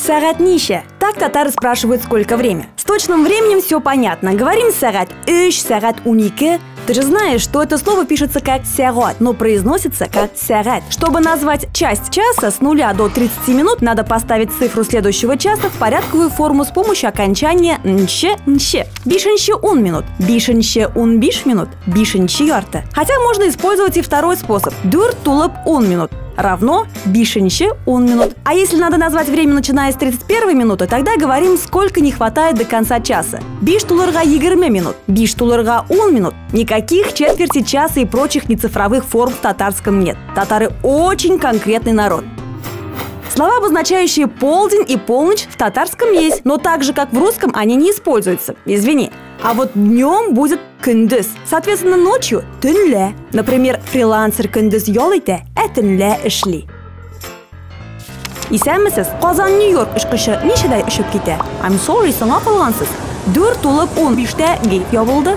Сагат ниша. Так татары спрашивают, сколько время. С точным временем все понятно. Говорим сагат 3, сагат 12. Ты же знаешь, что это слово пишется как сягат, но произносится как сагат. Чтобы назвать часть часа с 0 до 30 минут, надо поставить цифру следующего часа в порядковую форму с помощью окончания нще. Бишенще ун минут, бишенще ун биш минут, бишенще ярта. Хотя можно использовать и второй способ. Дур тулап ун минут равно бишенще ун минут. А если надо назвать время, начиная с 31 минуты, тогда говорим, сколько не хватает до конца часа. Биш туларга 20 минут, биш туларга ун минут. Никаких четверти часа и прочих нецифровых форм в татарском нет. Татары очень конкретный народ. Слова, обозначающие полдень и полночь, в татарском есть, но так же, как в русском, они не используются. Извини. А вот днем будет күндіз. Соответственно, ночью – түнле. Например, фрилансер күндіз yol ите, түнле эшли. Исәнмесез, Казан, Нью-Йорк ышкышы ничәдә очып китә? I'm sorry, соңга калгансыз. 4 тулып 15-тә гейт ябылды.